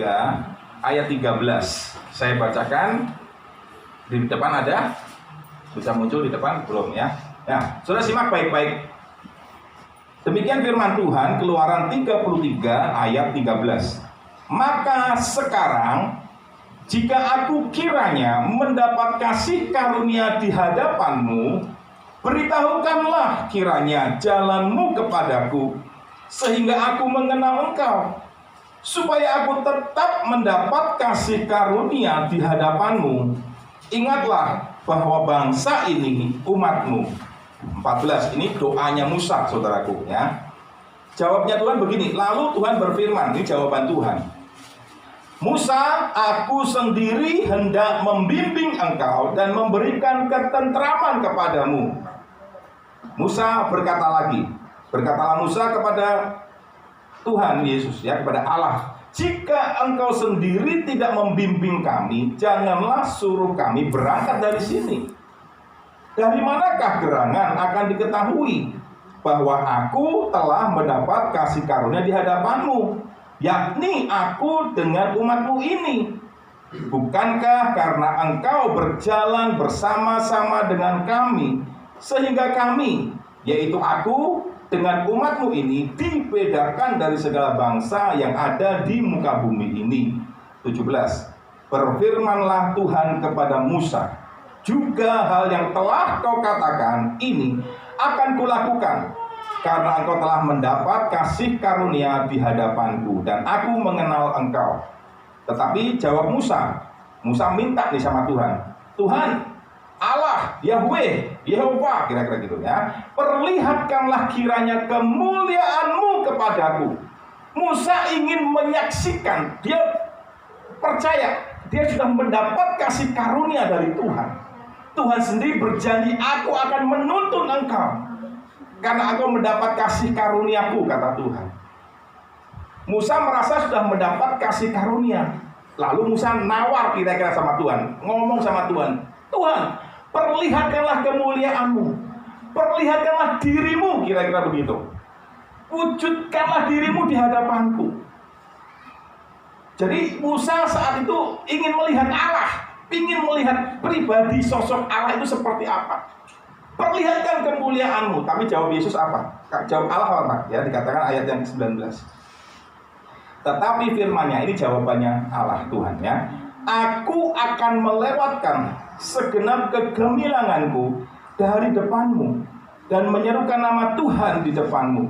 3 ayat 13. Saya bacakan. Di depan ada? Bisa muncul di depan? Belum ya? Ya, Saudara simak baik-baik. Demikian firman Tuhan, Keluaran 33 ayat 13. Maka sekarang, jika aku kiranya mendapat kasih karunia di hadapanmu, beritahukanlah kiranya jalanmu kepadaku, sehingga aku mengenal engkau, supaya aku tetap mendapat kasih karunia di hadapanmu. Ingatlah bahwa bangsa ini umatmu. 14, ini doanya Musa, saudaraku ya. Jawabnya Tuhan begini, lalu Tuhan berfirman, ini jawaban Tuhan. Musa, aku sendiri hendak membimbing engkau dan memberikan ketentraman kepadamu. Musa berkatalah Musa kepada Tuhan Yesus ya, kepada Allah, jika engkau sendiri tidak membimbing kami, janganlah suruh kami berangkat dari sini. Dari manakah gerangan akan diketahui bahwa aku telah mendapat kasih karunia di hadapanmu, yakni aku dengan umatmu ini? Bukankah karena engkau berjalan bersama-sama dengan kami, sehingga kami, yaitu aku dengan umatmu ini, dibedakan dari segala bangsa yang ada di muka bumi ini. 17. Berfirmanlah Tuhan kepada Musa, juga hal yang telah kau katakan ini akan kulakukan, karena engkau telah mendapat kasih karunia di hadapanku, dan aku mengenal engkau. Tetapi jawab Musa minta nih sama Tuhan, Tuhan Allah, Yahweh, Yehova, kira-kira gitu ya, perlihatkanlah kiranya kemuliaan-Mu kepadaku. Musa ingin menyaksikan, dia percaya, dia sudah mendapat kasih karunia dari Tuhan. Tuhan sendiri berjanji, aku akan menuntun engkau, karena engkau mendapat kasih karuniaku, kata Tuhan. Musa merasa sudah mendapat kasih karunia. Lalu Musa nawar kira-kira sama Tuhan, ngomong sama Tuhan, Tuhan, perlihatkanlah kemuliaan-Mu, perlihatkanlah dirimu, kira-kira begitu. Wujudkanlah dirimu di hadapanku. Jadi Musa saat itu ingin melihat Allah, ingin melihat pribadi sosok Allah itu seperti apa. Perlihatkan kemuliaan-Mu. Tapi jawab Yesus apa? Jawab Allah apa? Ya, dikatakan ayat yang ke-19. Tetapi firman-Nya, ini jawabannya Allah Tuhan ya. Aku akan melewatkan segenap kegemilanganku dari depanmu dan menyerukan nama Tuhan di depanmu.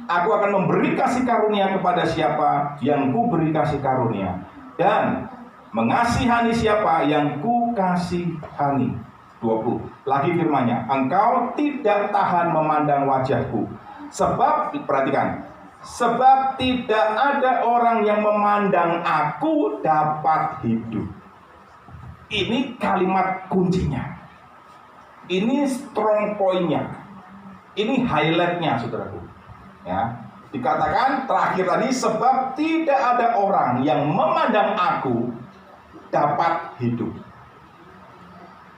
Aku akan memberi kasih karunia kepada siapa yang ku beri kasih karunia, dan mengasihani siapa yang ku kasihani. 20. Lagi firman-Nya, engkau tidak tahan memandang wajahku, sebab, perhatikan, sebab tidak ada orang yang memandang aku dapat hidup. Ini kalimat kuncinya. Ini strong point-nya. Ini highlight-nya, saudaraku. Ya, dikatakan terakhir tadi, sebab tidak ada orang yang memandang aku dapat hidup.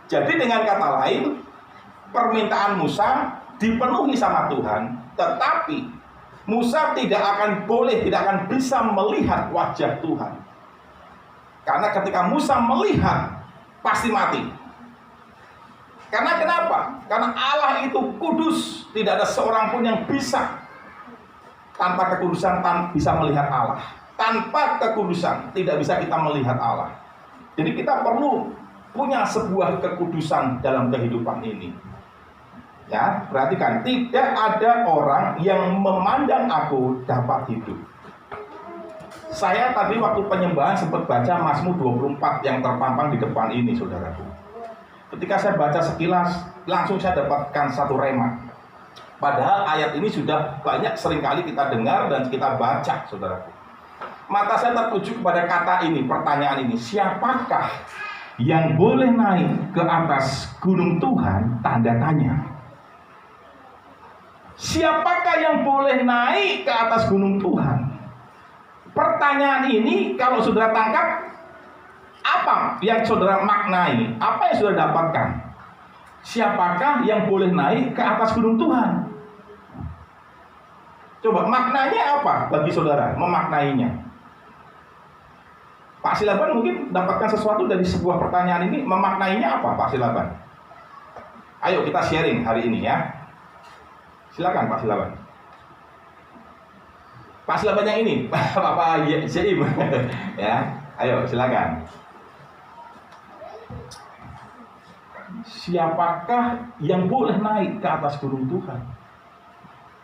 Jadi dengan kata lain, permintaan Musa dipenuhi sama Tuhan, tetapi Musa tidak akan bisa melihat wajah Tuhan. Karena ketika Musa melihat, pasti mati. Karena kenapa? Karena Allah itu kudus. Tidak ada seorang pun yang bisa tanpa kekudusan bisa melihat Allah. Tanpa kekudusan tidak bisa kita melihat Allah. Jadi kita perlu punya sebuah kekudusan dalam kehidupan ini. Ya, perhatikan, tidak ada orang yang memandang aku dapat hidup. Saya tadi waktu penyembahan sempat baca Mazmur 24 yang terpampang di depan ini, saudaraku. Ketika saya baca sekilas, langsung saya dapatkan satu rema. Padahal ayat ini sudah banyak seringkali kita dengar dan kita baca, saudaraku. Mata saya tertuju kepada kata ini, pertanyaan ini, siapakah yang boleh naik ke atas gunung Tuhan? Tanda tanya. Siapakah yang boleh naik ke atas gunung Tuhan? Pertanyaan ini kalau saudara tangkap, apa yang saudara maknai? Apa yang saudara dapatkan? Siapakah yang boleh naik ke atas gunung Tuhan? Coba maknanya apa bagi saudara memaknainya? Pak Silaban mungkin dapatkan sesuatu dari sebuah pertanyaan ini, memaknainya apa Pak Silaban? Ayo kita sharing hari ini ya. Silakan Pak Silaban. Pak Silaban yang ini, Pak Jaim. Ya, ayo silakan. Siapakah yang boleh naik ke atas gunung Tuhan?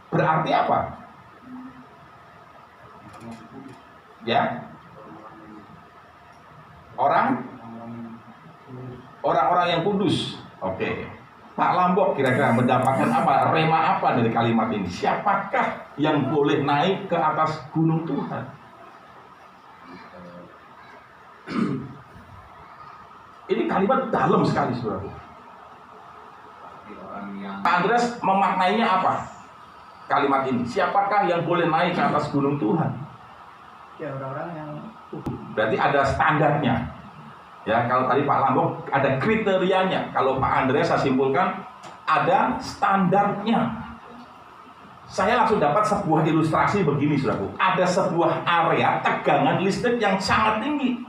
Berarti apa? Ya, orang-orang yang kudus. Oke. Pak Lambok kira-kira mendapatkan apa? Rema apa dari kalimat ini? Siapakah yang boleh naik ke atas gunung Tuhan? Ini kalimat dalam sekali, saudara. Pak Andreas memaknainya apa? Kalimat ini. Siapakah yang boleh naik ke atas gunung Tuhan? Ya, orang-orang yang berarti ada standarnya. Ya, kalau tadi Pak Lambok ada kriterianya. Kalau Pak Andreas saya simpulkan ada standarnya. Saya langsung dapat sebuah ilustrasi begini, saudaraku. Ada sebuah area tegangan listrik yang sangat tinggi.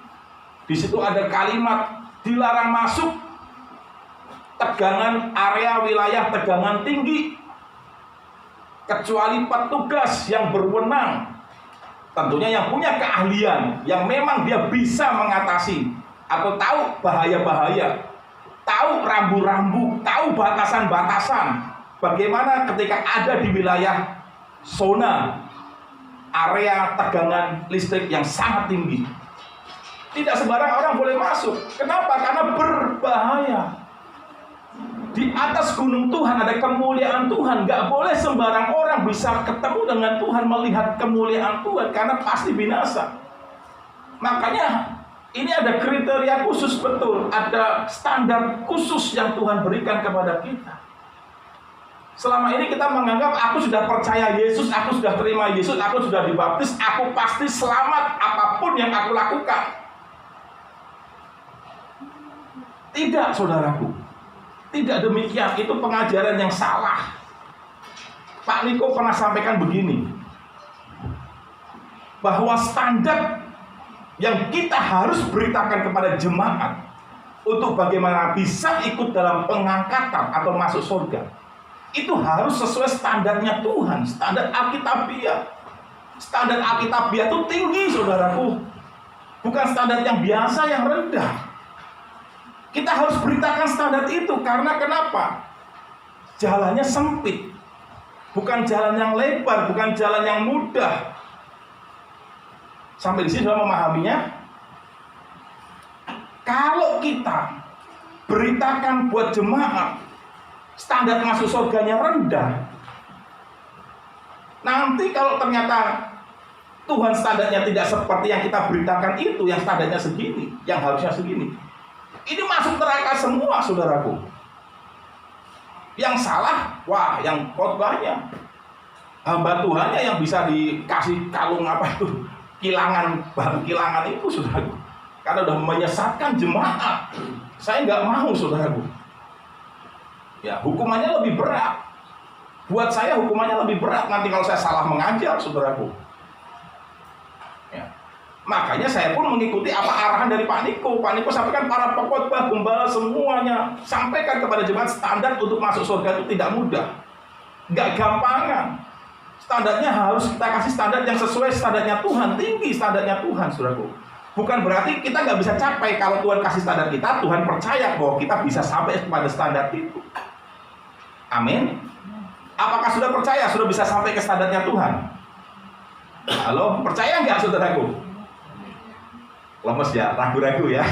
Di situ ada kalimat dilarang masuk. Tegangan area wilayah tegangan tinggi kecuali petugas yang berwenang, tentunya yang punya keahlian, yang memang dia bisa mengatasi atau tahu bahaya-bahaya, tahu rambu-rambu, tahu batasan-batasan. Bagaimana ketika ada di wilayah zona area tegangan listrik yang sangat tinggi. Tidak sembarang orang boleh masuk. Kenapa? Karena berbahaya. Di atas gunung Tuhan ada kemuliaan Tuhan. Gak boleh sembarang orang bisa ketemu dengan Tuhan, melihat kemuliaan Tuhan, karena pasti binasa. Makanya ini ada kriteria khusus, betul. Ada standar khusus yang Tuhan berikan kepada kita. Selama ini kita menganggap aku sudah percaya Yesus, aku sudah terima Yesus, aku sudah dibaptis, aku pasti selamat apapun yang aku lakukan. Tidak, saudaraku. Tidak demikian, itu pengajaran yang salah. Pak Niko pernah sampaikan begini, bahwa standar yang kita harus beritakan kepada jemaat untuk bagaimana bisa ikut dalam pengangkatan atau masuk surga, itu harus sesuai standarnya Tuhan, standar Alkitabiah. Standar Alkitabiah itu tinggi, saudaraku. Bukan standar yang biasa, yang rendah. Kita harus beritakan standar itu, karena kenapa? Jalannya sempit, bukan jalan yang lebar, bukan jalan yang mudah. Sampai di sini sudah memahaminya. Kalau kita beritakan buat jemaat standar masuk surganya rendah, nanti kalau ternyata Tuhan standarnya tidak seperti yang kita beritakan itu, yang standarnya segini, yang harusnya segini, ini masuk neraka semua, saudaraku. Yang salah, wah, yang khotbahnya, hamba Tuhannya yang bisa dikasih kalung apa itu, kilangan, bahan kilangan itu, saudaraku. Karena udah menyesatkan jemaat. Saya nggak mau, saudaraku. Ya, hukumannya lebih berat. Buat saya hukumannya lebih berat nanti kalau saya salah mengajar, saudaraku. Ya. Makanya saya pun mengikuti apa arahan dari Pak Niko. Pak Niko sampaikan para pengkhotbah, gembala semuanya, sampaikan kepada jemaat standar untuk masuk surga itu tidak mudah, nggak gampangan. Standarnya harus kita kasih standar yang sesuai standarnya Tuhan, tinggi standarnya Tuhan, saudaraku. Bukan berarti kita nggak bisa capai. Kalau Tuhan kasih standar kita, Tuhan percaya bahwa kita bisa sampai kepada standar itu. Amin. Apakah sudah percaya sudah bisa sampai ke standarnya Tuhan? Halo, percaya nggak, saudaraku? Lemes ya, ragu-ragu ya.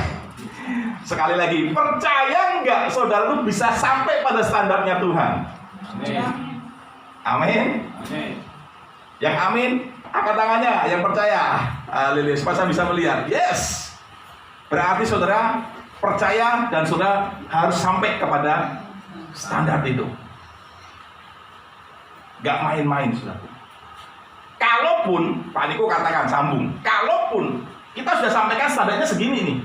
Sekali lagi, percaya nggak saudara itu bisa sampai pada standarnya Tuhan? Amin. Amin. Yang amin, angkat tangannya. Yang percaya, Lilis, supaya bisa melihat. Yes. Berarti saudara percaya dan saudara harus sampai kepada standar itu. Gak main-main, saudara. Kalaupun, Pak Niko katakan sambung, kalaupun kita sudah sampaikan standarnya segini nih,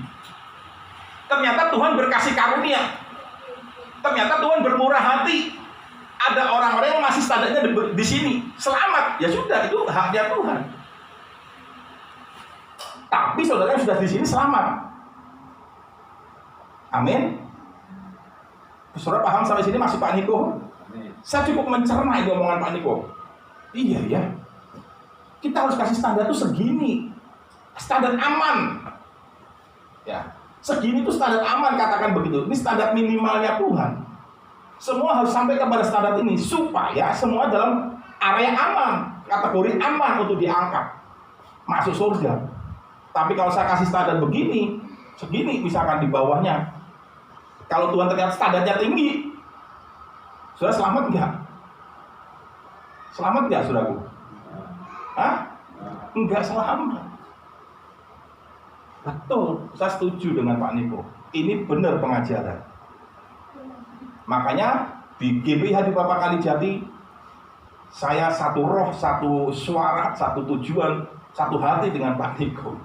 ternyata Tuhan berkasih karunia, ternyata Tuhan bermurah hati, ada orang-orang yang masih standarnya di sini, selamat, ya sudah, itu haknya Tuhan. Tapi saudara yang sudah di sini selamat. Amin. Saudara paham sampai sini masih Pak Niko? Saya cukup mencerna itu omongan Pak Niko. Iya ya. Kita harus kasih standar itu segini. Standar aman. Ya. Segini itu standar aman, katakan begitu. Ini standar minimalnya Tuhan. Semua harus sampai kepada standar ini supaya semua dalam area aman, kategori aman untuk diangkat masuk surga. Tapi kalau saya kasih standar begini, segini misalkan di bawahnya, kalau Tuhan ternyata standarnya tinggi, sudah selamat enggak? Selamat enggak, saudaraku? Hah? Enggak selamat. Betul, saya setuju dengan Pak Niko. Ini benar pengajaran. Makanya di GPH di Bapak Kalijati, saya satu roh, satu suara, satu tujuan, satu hati dengan Pak Niko.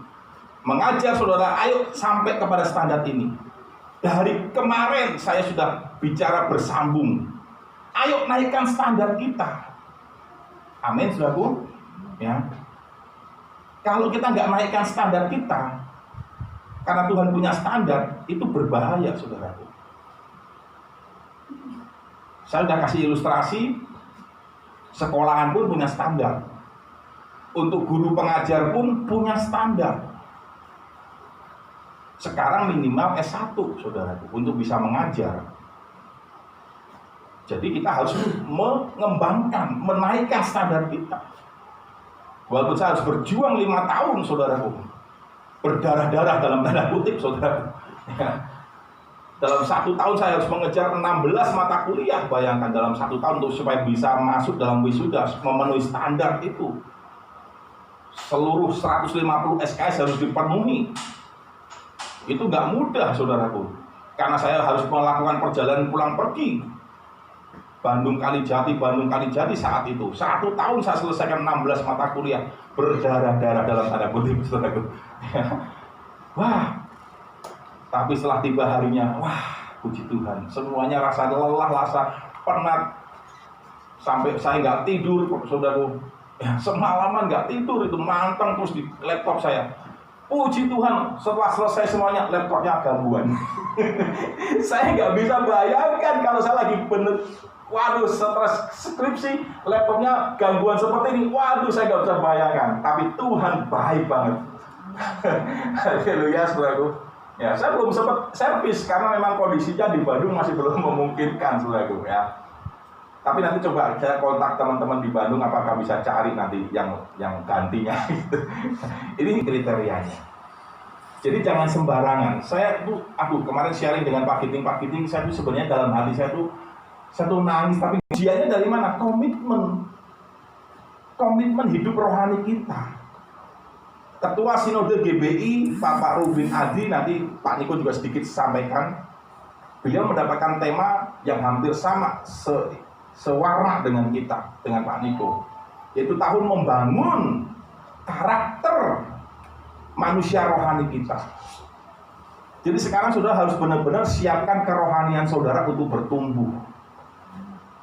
Mengajar saudara, ayo sampai kepada standar ini. Dari kemarin saya sudah bicara bersambung. Ayo naikkan standar kita. Amin, saudaraku. Ya. Kalau kita nggak naikkan standar kita, karena Tuhan punya standar, itu berbahaya, saudaraku. Saya sudah kasih ilustrasi, sekolahan pun punya standar. Untuk guru pengajar pun punya standar. Sekarang minimal S1, saudaraku, untuk bisa mengajar. Jadi kita harus mengembangkan, menaikkan standar kita. Walaupun saya harus berjuang 5 tahun, saudaraku. Berdarah-darah dalam tanda kutip, saudaraku. Dalam 1 tahun saya harus mengejar 16 mata kuliah. Bayangkan dalam 1 tahun untuk supaya bisa masuk dalam wisuda, memenuhi standar itu. Seluruh 150 SKS harus dipenuhi. Itu nggak mudah, saudaraku. Karena saya harus melakukan perjalanan pulang pergi. Bandung Kalijati saat itu. 1 tahun saya selesaikan 16 mata kuliah. Berdarah-darah dalam tanda kutip, saudaraku. Wah. Tapi setelah tiba harinya, wah, puji Tuhan. Semuanya rasa lelah, rasa penat. Sampai saya nggak tidur, saudaraku. Ya, semalaman nggak tidur, itu manteng terus di laptop saya. Puji Tuhan, setelah selesai semuanya, laptopnya gangguan. Saya nggak bisa bayangkan kalau saya lagi bener, waduh, stres skripsi, laptopnya gangguan seperti ini. Waduh, saya nggak bisa bayangkan. Tapi Tuhan baik banget. Haleluya, saudaraku. Ya, saya belum sempat servis karena memang kondisinya di Bandung masih belum memungkinkan, saudaraku, ya. Tapi nanti coba saya kontak teman-teman di Bandung, apakah bisa cari nanti yang gantinya. Ini kriterianya. Jadi jangan sembarangan. Saya tuh, kemarin sharing dengan Pak Giting, saya tuh sebenarnya dalam hati saya tuh nangis. Tapi ujiannya dari mana? Komitmen hidup rohani kita. Ketua Sinode GBI, Bapak Rubin Adi, nanti Pak Niko juga sedikit sampaikan. Beliau mendapatkan tema yang hampir sama, sewarna dengan kita, dengan Pak Niko. Yaitu tahun membangun karakter manusia rohani kita. Jadi sekarang saudara harus benar-benar siapkan kerohanian saudara untuk bertumbuh.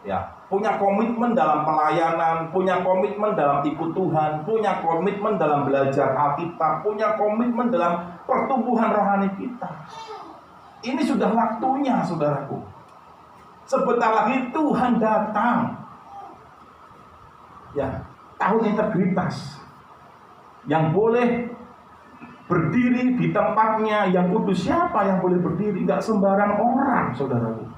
Ya, punya komitmen dalam pelayanan, punya komitmen dalam ikut Tuhan, punya komitmen dalam belajar Alkitab, punya komitmen dalam pertumbuhan rohani kita. Ini sudah waktunya, saudaraku. Sebentar lagi Tuhan datang. Ya, tahun integritas. Yang boleh berdiri di tempatnya yang kudus, siapa yang boleh berdiri? Enggak sembarang orang, saudaraku.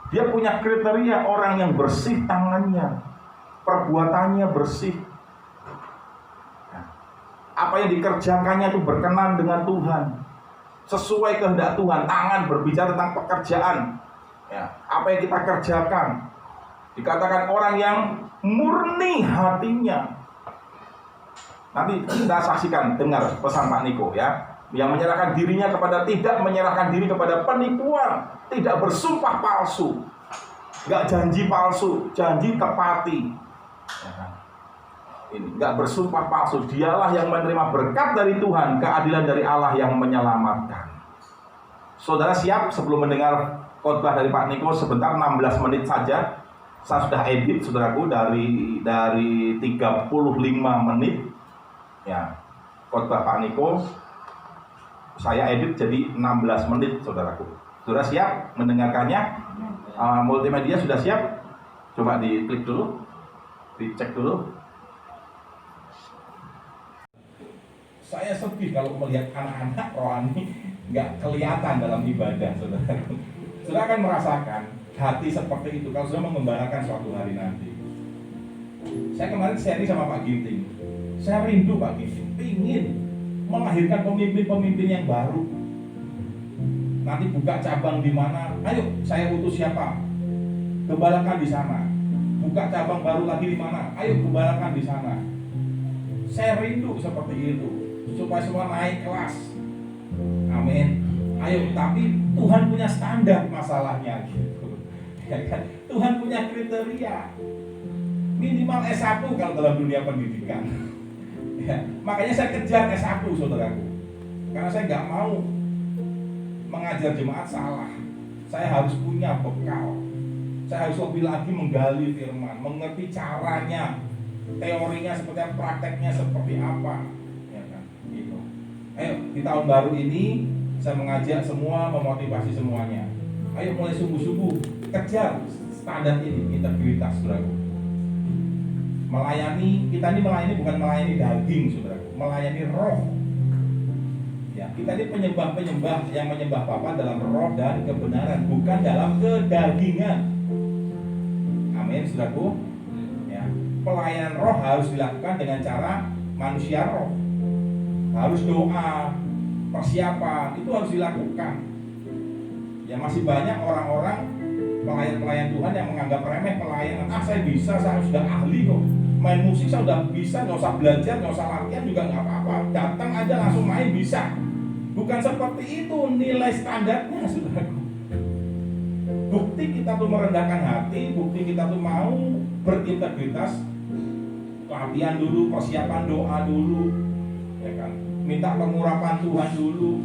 Dia punya kriteria orang yang bersih tangannya, perbuatannya bersih. Apa yang dikerjakannya itu berkenan dengan Tuhan, sesuai kehendak Tuhan. Tangan berbicara tentang pekerjaan. Ya, apa yang kita kerjakan, dikatakan orang yang murni hatinya. Nanti kita saksikan, dengar pesan Pak Niko, ya. Yang menyerahkan dirinya tidak menyerahkan diri kepada penipuan, tidak bersumpah palsu, nggak janji palsu, janji tepati. Ini nggak bersumpah palsu. Dialah yang menerima berkat dari Tuhan, keadilan dari Allah yang menyelamatkan. Saudara siap sebelum mendengar khotbah dari Pak Niko sebentar, 16 menit saja. Saya sudah edit, saudaraku, dari 35 menit. Ya, khotbah Pak Niko. saya edit jadi 16 menit, saudaraku. Sudah siap mendengarkannya? Multimedia sudah siap? Coba diklik dulu, dicek dulu. Saya sedih kalau melihat anak-anak rohani nggak kelihatan dalam ibadah, saudaraku. Saudara akan merasakan hati seperti itu kalau sudah mengembalakan suatu hari nanti. Saya kemarin sharing sama Pak Ginting. Saya rindu Pak Ginting, ingin melahirkan pemimpin-pemimpin yang baru. Nanti buka cabang di mana, ayo saya utus siapa? Gembalakan di sana. Buka cabang baru lagi di mana? Ayo gembalakan di sana. Saya rindu seperti itu, supaya semua naik kelas. Amin. Ayo, tapi Tuhan punya standar masalahnya gitu. Ya kan? Tuhan punya kriteria. Minimal S1 kalau dalam dunia pendidikan. Ya, makanya saya kejar S1, saudaraku. Karena saya nggak mau mengajar jemaat salah. Saya harus punya bekal. Saya harus lebih lagi menggali firman, mengerti caranya, teorinya seperti apa, prakteknya seperti apa. Ya kan? Gitu. Ayo, di tahun baru ini saya mengajak semua, memotivasi semuanya. Ayo mulai sungguh-sungguh kejar standar ini, integritas, saudaraku. Melayani, kita ini melayani bukan melayani daging, saudaraku, melayani roh. Ya, kita ini penyembah-penyembah yang menyembah Bapa dalam roh dan kebenaran, bukan dalam kedagingan. Amin, saudaraku. Ya, pelayanan roh harus dilakukan dengan cara manusia roh. Harus doa, persiapan, itu harus dilakukan. Ya, masih banyak orang-orang pelayan-pelayan Tuhan yang menganggap remeh pelayanan. Saya bisa, saya sudah ahli kok. Main musik saya udah bisa, nggak usah belajar, nggak usah latihan juga nggak apa-apa. Datang aja langsung main bisa. Bukan seperti itu nilai standarnya, saudaraku. Bukti kita tuh merendahkan hati, bukti kita tuh mau berintegritas. Latihan dulu, persiapan doa dulu, ya kan? Minta pengurapan Tuhan dulu.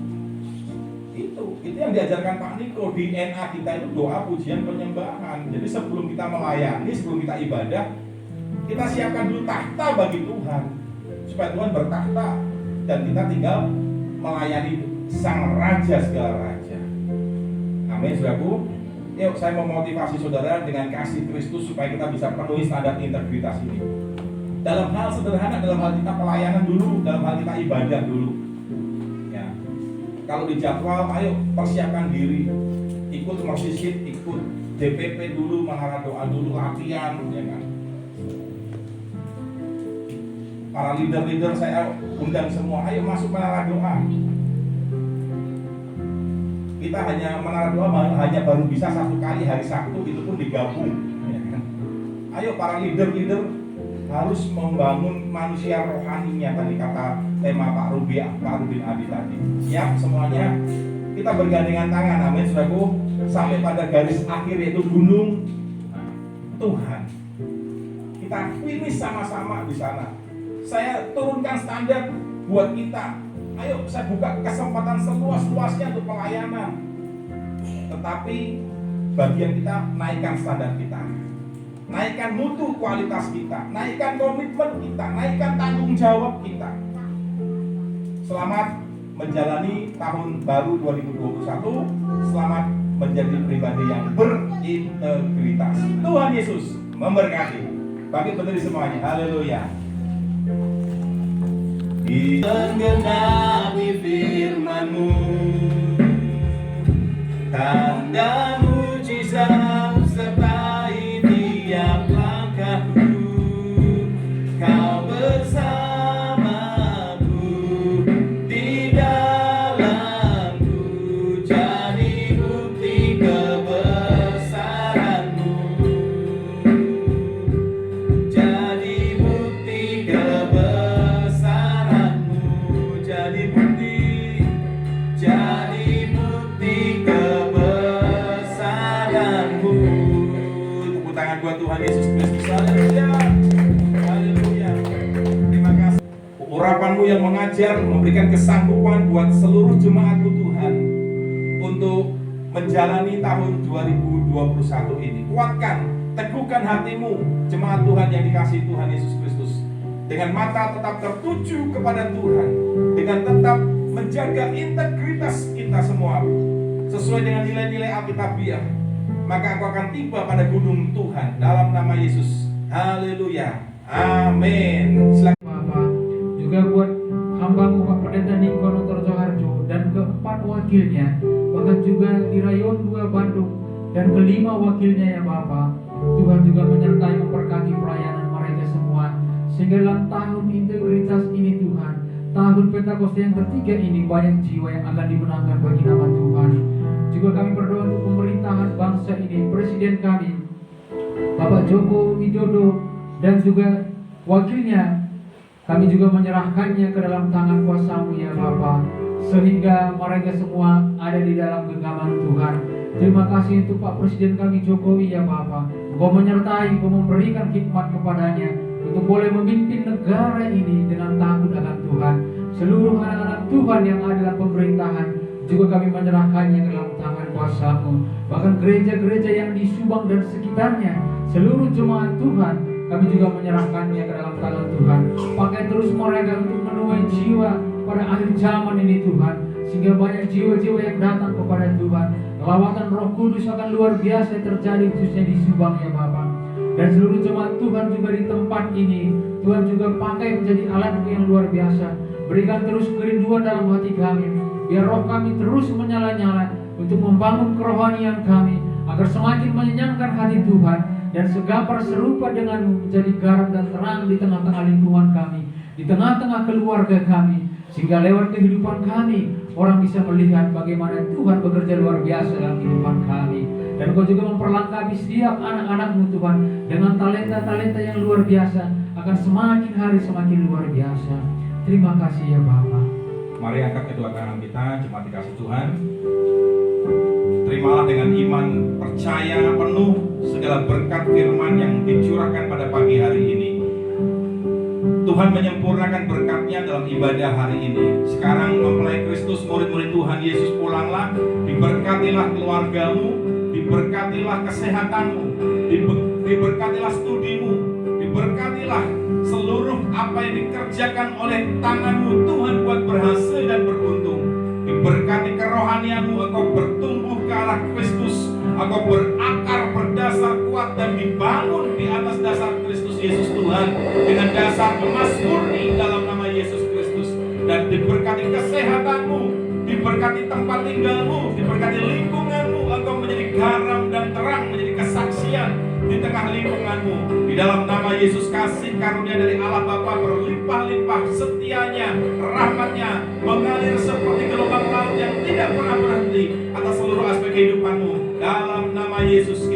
Itu yang diajarkan Pak Niko. Di DNA kita itu doa, pujian, penyembahan. Jadi sebelum kita melayani, sebelum kita ibadah, kita siapkan dulu tahta bagi Tuhan, supaya Tuhan bertahta dan kita tinggal melayani Sang Raja segala raja. Amin, saudaraku. Yuk, saya memotivasi saudara dengan kasih Kristus supaya kita bisa penuhi standar integritas ini. Dalam hal sederhana, dalam hal kita pelayanan dulu, dalam hal kita ibadah dulu. Ya. Kalau di jadwal, ayo persiapkan diri, ikut mersisit, ikut DPP dulu, menara doa dulu, latihan, ya kan. Para leader-leader saya undang semua, ayo masuk menara doa. Kita hanya menara doa hanya baru bisa 1 kali hari Sabtu, itu pun digabung. Ya kan? Ayo para leader-leader harus membangun manusia rohaninya, tadi kata tema Pak Rubin Adi tadi. Ya, semuanya kita bergandengan tangan, amin, saudaraku, sampai pada garis akhir yaitu gunung Tuhan. Kita finish sama-sama di sana. Saya turunkan standar buat kita. Ayo, saya buka kesempatan seluas-luasnya untuk pelayanan. Tetapi bagian kita naikkan standar kita. Naikkan mutu kualitas kita, naikkan komitmen kita, naikkan tanggung jawab kita. Selamat menjalani tahun baru 2021. Selamat menjadi pribadi yang berintegritas. Tuhan Yesus memberkati. Bagi berdiri semuanya, haleluya. Menggenapi firman-Mu, tanda mujizat sertai tiap langkahku. Kau bersamaku di dalamku, jadi bukti kebesaran-Mu, jadi bukti kebesaran-Mu, jadi bukti kebesaran-Mu. Tepuk tangan buat Tuhan Yesus Kristus. Haleluya. Haleluya. Terima kasih. Urapan-Mu yang mengajar, memberikan kesanggupan buat seluruh jemaat-Mu Tuhan untuk menjalani tahun 2021 ini. Kuatkan, teguhkan hatimu, jemaat Tuhan yang dikasihi Tuhan Yesus Kristus. Dengan mata tetap tertuju kepada Tuhan, dengan tetap menjaga integritas kita semua sesuai dengan nilai-nilai Alkitabiah, maka engkau akan tiba pada gunung Tuhan dalam nama Yesus. Haleluya. Amin. Silakan. Bapak, juga buat hambamu Pak Pendeta Nikono Torjoharjo dan keempat wakilnya, bahkan juga di Rayon 2 Bandung dan kelima wakilnya ya Bapak. Tuhan juga menyertai memberkati pelayanan mereka semua, sehingga dalam tahun integritas ini Tuhan, tahun Pentakosta yang ketiga ini, banyak jiwa yang akan dimenangkan bagi nama Tuhan. Juga kami berdoa untuk pemerintahan bangsa ini, Presiden kami Bapak Joko Widodo dan juga wakilnya, kami juga menyerahkannya ke dalam tangan kuasa-Mu ya Bapa, sehingga mereka semua ada di dalam genggaman Tuhan. Terima kasih untuk Pak Presiden kami Jokowi ya Bapa, Engkau menyertai, Engkau memberikan hikmat kepadanya untuk boleh memimpin negara ini dengan takut akan Tuhan. Seluruh anak-anak Tuhan yang ada dalam pemerintahan juga kami menyerahkannya ke dalam tangan kuasa-Mu. Bahkan gereja-gereja yang di Subang dan sekitarnya, seluruh jemaat Tuhan, kami juga menyerahkannya ke dalam tangan Tuhan. Pakai terus mereka untuk menuai jiwa pada akhir zaman ini Tuhan, sehingga banyak jiwa-jiwa yang datang kepada Tuhan. Lawatan Roh Kudus akan luar biasa terjadi khususnya di Subang ya Bapak. Dan seluruh jemaat Tuhan juga di tempat ini, Tuhan juga pakai menjadi alat yang luar biasa. Berikan terus kerinduan dalam hati kami, biar roh kami terus menyala-nyala untuk membangun kerohanian kami, agar semakin menyenangkan hati Tuhan, dan segapar serupa denganmu menjadi garam dan terang di tengah-tengah lingkungan kami, di tengah-tengah keluarga kami, sehingga lewat kehidupan kami orang bisa melihat bagaimana Tuhan bekerja luar biasa dalam kehidupan kami. Dan Kau juga memperlengkapi setiap anak-anak-Mu Tuhan dengan talenta-talenta yang luar biasa, akan semakin hari semakin luar biasa. Terima kasih ya Bapak. Mari angkat kedua tangan kita, jemaat dikasih Tuhan. Terimalah dengan iman, percaya penuh segala berkat firman yang dicurahkan pada pagi hari ini. Tuhan menyempurnakan berkat-Nya dalam ibadah hari ini. Sekarang mempelai Kristus, murid-murid Tuhan Yesus, pulanglah. Diberkatilah keluargamu, diberkatilah kesehatanmu, diberkatilah studimu, diberkatilah seluruh apa yang dikerjakan oleh tanganmu. Tuhan buat berhasil dan beruntung. Diberkati kerohanianmu, engkau bertumbuh ke arah Kristus, engkau berakar, berdasar kuat dan dibangun di atas dasar Kristus Yesus Tuhan, dengan dasar emas murni dalam nama Yesus Kristus. Dan diberkati kesehatanmu, diberkati tempat tinggalmu, diberkati lingkunganmu, engkau menjadi garam dan terang, menjadi kesaksian di tengah lingkunganmu. Di dalam nama Yesus, kasih karunia dari Allah Bapa berlimpah-limpah, setianya, rahmat-Nya mengalir seperti gelombang laut yang tidak pernah berhenti atas seluruh aspek kehidupanmu. Dalam nama Yesus